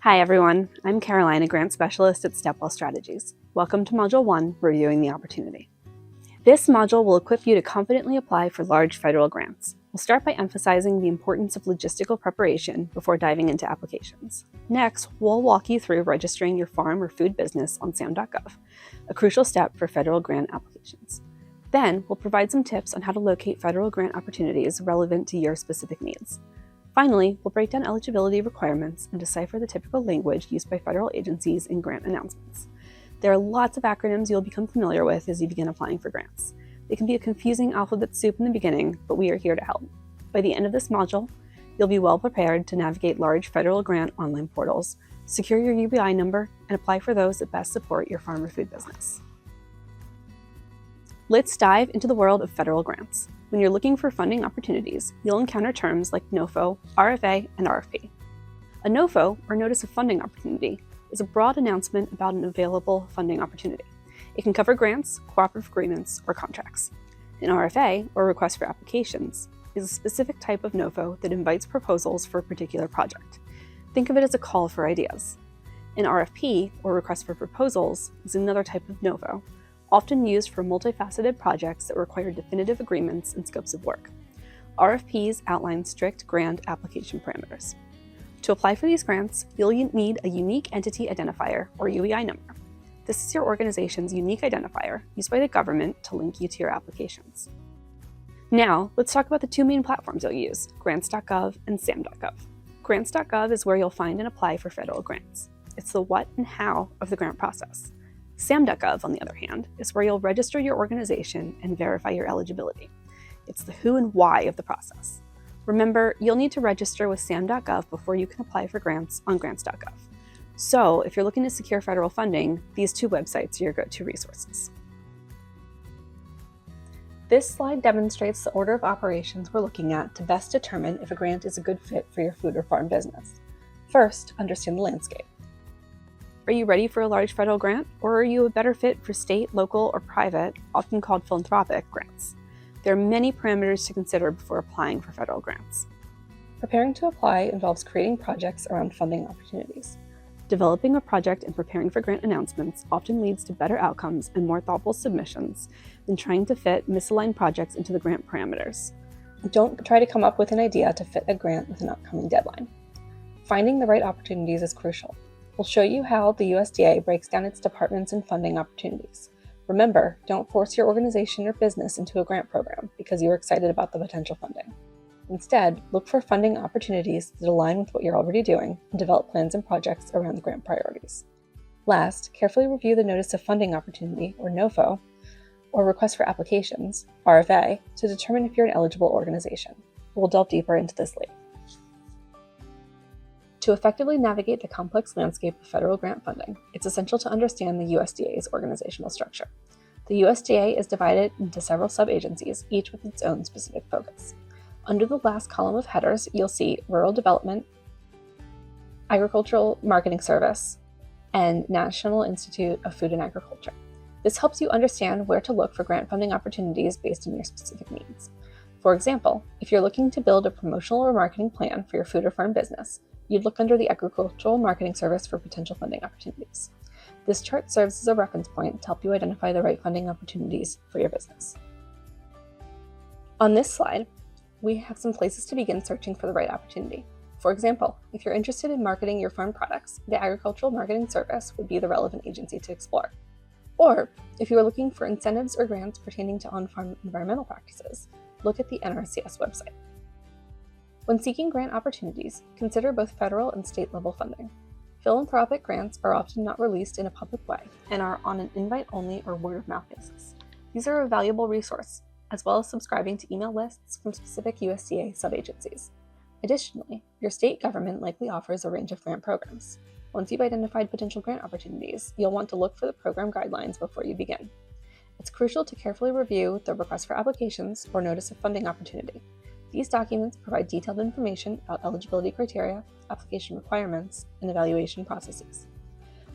Hi everyone, I'm Caroline, a grant specialist at Stepwell Strategies. Welcome to Module 1, Reviewing the Opportunity. This module will equip you to confidently apply for large federal grants. We'll start by emphasizing the importance of logistical preparation before diving into applications. Next, we'll walk you through registering your farm or food business on SAM.gov, a crucial step for federal grant applications. Then, we'll provide some tips on how to locate federal grant opportunities relevant to your specific needs. Finally, we'll break down eligibility requirements and decipher the typical language used by federal agencies in grant announcements. There are lots of acronyms you'll become familiar with as you begin applying for grants. They can be a confusing alphabet soup in the beginning, but we are here to help. By the end of this module, you'll be well prepared to navigate large federal grant online portals, secure your UEI number, and apply for those that best support your farm or food business. Let's dive into the world of federal grants. When you're looking for funding opportunities, you'll encounter terms like NOFO, RFA, and RFP. A NOFO, or Notice of Funding Opportunity, is a broad announcement about an available funding opportunity. It can cover grants, cooperative agreements, or contracts. An RFA, or Request for Applications, is a specific type of NOFO that invites proposals for a particular project. Think of it as a call for ideas. An RFP, or Request for Proposals, is another type of NOFO, often used for multifaceted projects that require definitive agreements and scopes of work. RFPs outline strict grant application parameters. To apply for these grants, you'll need a Unique Entity Identifier, or UEI number. This is your organization's unique identifier used by the government to link you to your applications. Now, let's talk about the two main platforms you'll use, grants.gov and SAM.gov. Grants.gov is where you'll find and apply for federal grants. It's the what and how of the grant process. SAM.gov, on the other hand, is where you'll register your organization and verify your eligibility. It's the who and why of the process. Remember, you'll need to register with SAM.gov before you can apply for grants on grants.gov. So, if you're looking to secure federal funding, these two websites are your go-to resources. This slide demonstrates the order of operations we're looking at to best determine if a grant is a good fit for your food or farm business. First, understand the landscape. Are you ready for a large federal grant, or are you a better fit for state, local, or private, often called philanthropic, grants? There are many parameters to consider before applying for federal grants. Preparing to apply involves creating projects around funding opportunities. Developing a project and preparing for grant announcements often leads to better outcomes and more thoughtful submissions than trying to fit misaligned projects into the grant parameters. Don't try to come up with an idea to fit a grant with an upcoming deadline. Finding the right opportunities is crucial. We'll show you how the USDA breaks down its departments and funding opportunities. Remember, don't force your organization or business into a grant program because you're excited about the potential funding. Instead, look for funding opportunities that align with what you're already doing and develop plans and projects around the grant priorities. Last, carefully review the Notice of Funding Opportunity, or NOFO, or Request for Applications, RFA, to determine if you're an eligible organization. We'll delve deeper into this later. To effectively navigate the complex landscape of federal grant funding, it's essential to understand the USDA's organizational structure. The USDA is divided into several sub-agencies, each with its own specific focus. Under the last column of headers, you'll see Rural Development, Agricultural Marketing Service, and National Institute of Food and Agriculture. This helps you understand where to look for grant funding opportunities based on your specific needs. For example, if you're looking to build a promotional or marketing plan for your food or farm business, you'd look under the Agricultural Marketing Service for potential funding opportunities. This chart serves as a reference point to help you identify the right funding opportunities for your business. On this slide, we have some places to begin searching for the right opportunity. For example, if you're interested in marketing your farm products, the Agricultural Marketing Service would be the relevant agency to explore. Or, if you are looking for incentives or grants pertaining to on-farm environmental practices, look at the NRCS website. When seeking grant opportunities, consider both federal and state-level funding. Philanthropic grants are often not released in a public way and are on an invite-only or word-of-mouth basis. These are a valuable resource, as well as subscribing to email lists from specific USDA sub-agencies. Additionally, your state government likely offers a range of grant programs. Once you've identified potential grant opportunities, you'll want to look for the program guidelines before you begin. It's crucial to carefully review the Request for Applications or Notice of Funding Opportunity. These documents provide detailed information about eligibility criteria, application requirements, and evaluation processes.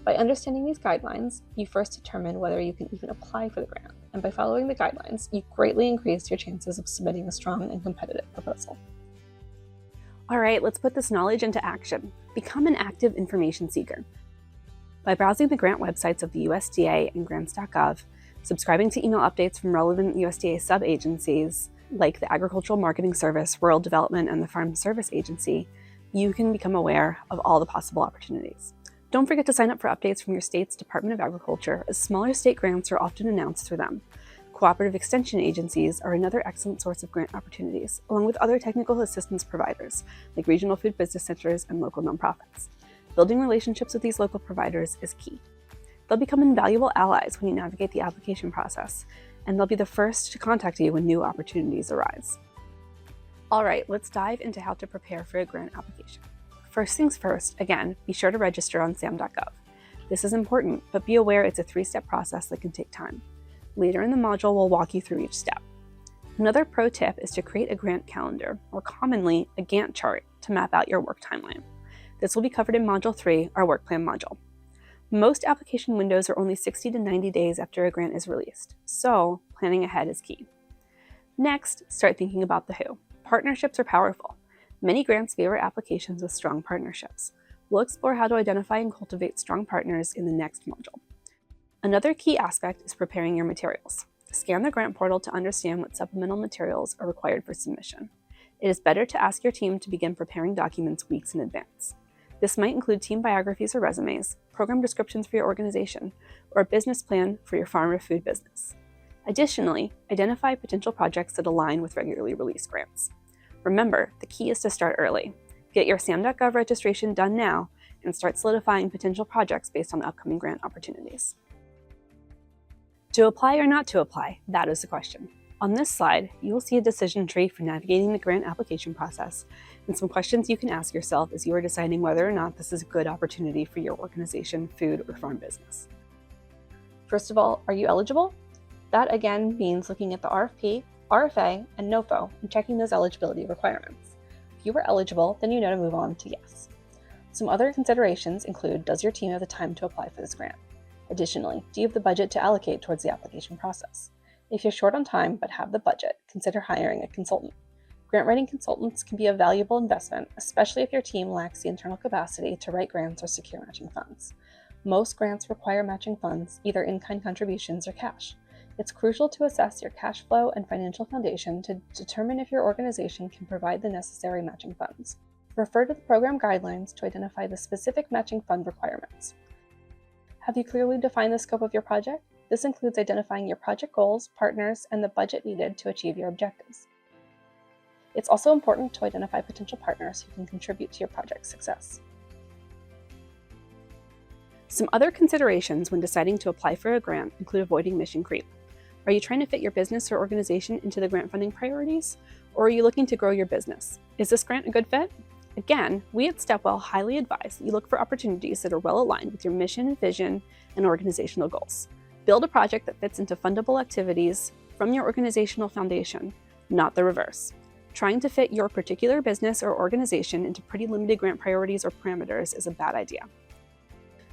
By understanding these guidelines, you first determine whether you can even apply for the grant, and by following the guidelines, you greatly increase your chances of submitting a strong and competitive proposal. All right, let's put this knowledge into action. Become an active information seeker. By browsing the grant websites of the USDA and grants.gov, subscribing to email updates from relevant USDA sub-agencies like the Agricultural Marketing Service, Rural Development, and the Farm Service Agency, you can become aware of all the possible opportunities. Don't forget to sign up for updates from your state's Department of Agriculture, as smaller state grants are often announced through them. Cooperative extension agencies are another excellent source of grant opportunities, along with other technical assistance providers like regional food business centers and local nonprofits. Building relationships with these local providers is key. They'll become invaluable allies when you navigate the application process, and they'll be the first to contact you when new opportunities arise. All right, let's dive into how to prepare for a grant application. First things first, again, be sure to register on SAM.gov. This is important, but be aware it's a 3-step process that can take time. Later in the module, we'll walk you through each step. Another pro tip is to create a grant calendar, or commonly a Gantt chart, to map out your work timeline. This will be covered in Module 3, our work plan module. Most application windows are only 60 to 90 days after a grant is released, so planning ahead is key. Next, start thinking about the who. Partnerships are powerful. Many grants favor applications with strong partnerships. We'll explore how to identify and cultivate strong partners in the next module. Another key aspect is preparing your materials. Scan the grant portal to understand what supplemental materials are required for submission. It is better to ask your team to begin preparing documents weeks in advance. This might include team biographies or resumes, program descriptions for your organization, or a business plan for your farm or food business. Additionally, identify potential projects that align with regularly released grants. Remember, the key is to start early. Get your SAM.gov registration done now and start solidifying potential projects based on upcoming grant opportunities. To apply or not to apply, that is the question. On this slide, you will see a decision tree for navigating the grant application process and some questions you can ask yourself as you are deciding whether or not this is a good opportunity for your organization, food, or farm business. First of all, are you eligible? That again means looking at the RFP, RFA, and NOFO and checking those eligibility requirements. If you are eligible, then you know to move on to yes. Some other considerations include, does your team have the time to apply for this grant? Additionally, do you have the budget to allocate towards the application process? If you're short on time but have the budget, consider hiring a consultant. Grant writing consultants can be a valuable investment, especially if your team lacks the internal capacity to write grants or secure matching funds. Most grants require matching funds, either in-kind contributions or cash. It's crucial to assess your cash flow and financial foundation to determine if your organization can provide the necessary matching funds. Refer to the program guidelines to identify the specific matching fund requirements. Have you clearly defined the scope of your project? This includes identifying your project goals, partners, and the budget needed to achieve your objectives. It's also important to identify potential partners who can contribute to your project's success. Some other considerations when deciding to apply for a grant include avoiding mission creep. Are you trying to fit your business or organization into the grant funding priorities? Or are you looking to grow your business? Is this grant a good fit? Again, we at Stepwell highly advise that you look for opportunities that are well aligned with your mission, vision, and organizational goals. Build a project that fits into fundable activities from your organizational foundation, not the reverse. Trying to fit your particular business or organization into pretty limited grant priorities or parameters is a bad idea.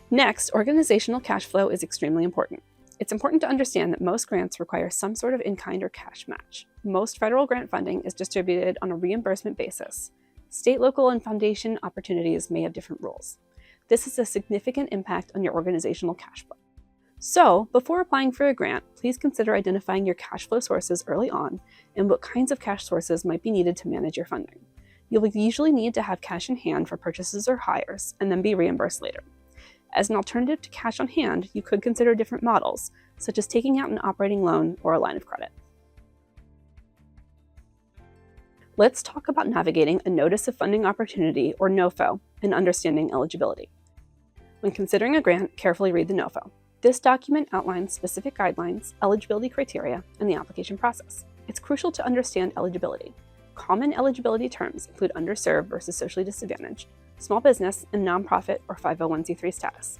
Next, organizational cash flow is extremely important. It's important to understand that most grants require some sort of in-kind or cash match. Most federal grant funding is distributed on a reimbursement basis. State, local, and foundation opportunities may have different rules. This has a significant impact on your organizational cash flow. So, before applying for a grant, please consider identifying your cash flow sources early on and what kinds of cash sources might be needed to manage your funding. You'll usually need to have cash in hand for purchases or hires and then be reimbursed later. As an alternative to cash on hand, you could consider different models, such as taking out an operating loan or a line of credit. Let's talk about navigating a Notice of Funding Opportunity, or NOFO, and understanding eligibility. When considering a grant, carefully read the NOFO. This document outlines specific guidelines, eligibility criteria, and the application process. It's crucial to understand eligibility. Common eligibility terms include underserved versus socially disadvantaged, small business, and nonprofit or 501c3 status.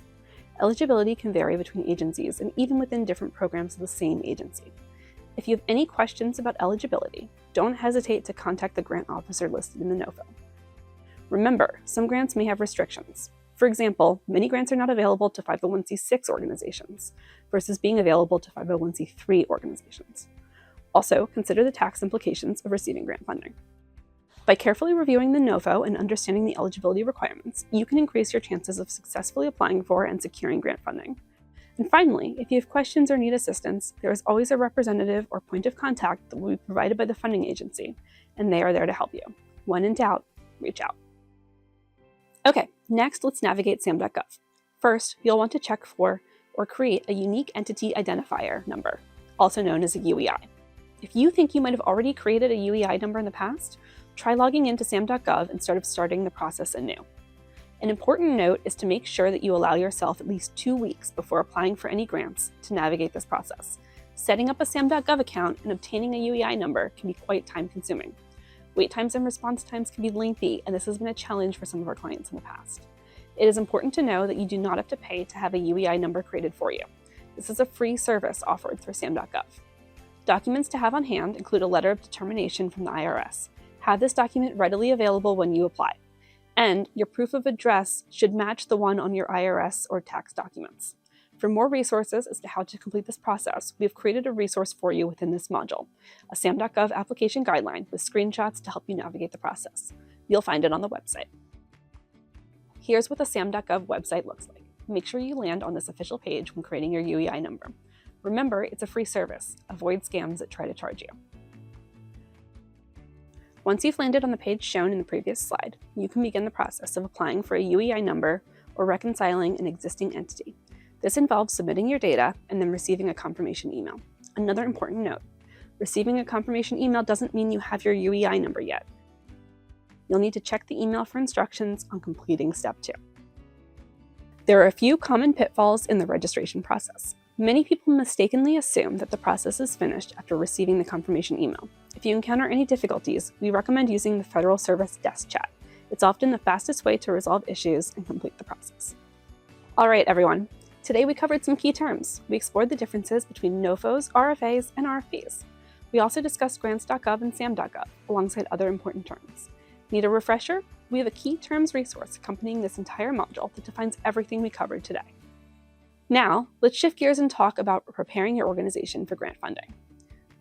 Eligibility can vary between agencies and even within different programs of the same agency. If you have any questions about eligibility, don't hesitate to contact the grant officer listed in the NOFO. Remember, some grants may have restrictions. For example, many grants are not available to 501c6 organizations versus being available to 501c3 organizations. Also, consider the tax implications of receiving grant funding. By carefully reviewing the NOFO and understanding the eligibility requirements, you can increase your chances of successfully applying for and securing grant funding. And finally, if you have questions or need assistance, there is always a representative or point of contact that will be provided by the funding agency, and they are there to help you. When in doubt, reach out. Okay, next let's navigate SAM.gov. First, you'll want to check for or create a unique entity identifier number, also known as a UEI. If you think you might have already created a UEI number in the past, try logging into SAM.gov instead of starting the process anew. An important note is to make sure that you allow yourself at least 2 weeks before applying for any grants to navigate this process. Setting up a SAM.gov account and obtaining a UEI number can be quite time-consuming. Wait times and response times can be lengthy, and this has been a challenge for some of our clients in the past. It is important to know that you do not have to pay to have a UEI number created for you. This is a free service offered through SAM.gov. Documents to have on hand include a letter of determination from the IRS. Have this document readily available when you apply. And your proof of address should match the one on your IRS or tax documents. For more resources as to how to complete this process, we have created a resource for you within this module, a SAM.gov application guideline with screenshots to help you navigate the process. You'll find it on the website. Here's what the SAM.gov website looks like. Make sure you land on this official page when creating your UEI number. Remember, it's a free service. Avoid scams that try to charge you. Once you've landed on the page shown in the previous slide, you can begin the process of applying for a UEI number or reconciling an existing entity. This involves submitting your data and then receiving a confirmation email. Another important note, receiving a confirmation email doesn't mean you have your UEI number yet. You'll need to check the email for instructions on completing step 2. There are a few common pitfalls in the registration process. Many people mistakenly assume that the process is finished after receiving the confirmation email. If you encounter any difficulties, we recommend using the Federal Service Desk Chat. It's often the fastest way to resolve issues and complete the process. All right, everyone. Today we covered some key terms. We explored the differences between NOFOs, RFAs, and RFPs. We also discussed grants.gov and SAM.gov, alongside other important terms. Need a refresher? We have a key terms resource accompanying this entire module that defines everything we covered today. Now, let's shift gears and talk about preparing your organization for grant funding.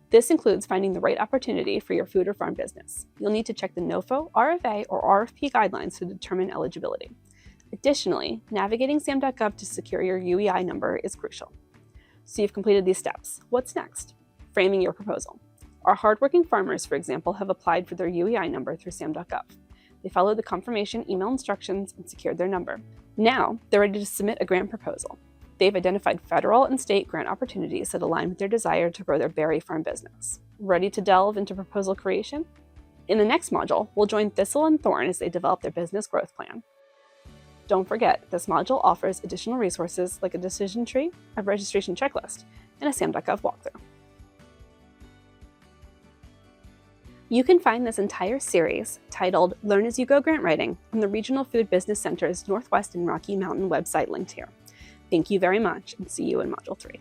This includes finding the right opportunity for your food or farm business. You'll need to check the NOFO, RFA, or RFP guidelines to determine eligibility. Additionally, navigating SAM.gov to secure your UEI number is crucial. So you've completed these steps. What's next? Framing your proposal. Our hardworking farmers, for example, have applied for their UEI number through SAM.gov. They followed the confirmation email instructions and secured their number. Now, they're ready to submit a grant proposal. They've identified federal and state grant opportunities that align with their desire to grow their berry farm business. Ready to delve into proposal creation? In the next module, we'll join Thistle and Thorn as they develop their business growth plan. Don't forget, this module offers additional resources like a decision tree, a registration checklist, and a SAM.gov walkthrough. You can find this entire series, titled Learn as You Go Grant Writing, on the Regional Food Business Center's Northwest and Rocky Mountain website linked here. Thank you very much, and see you in Module 3.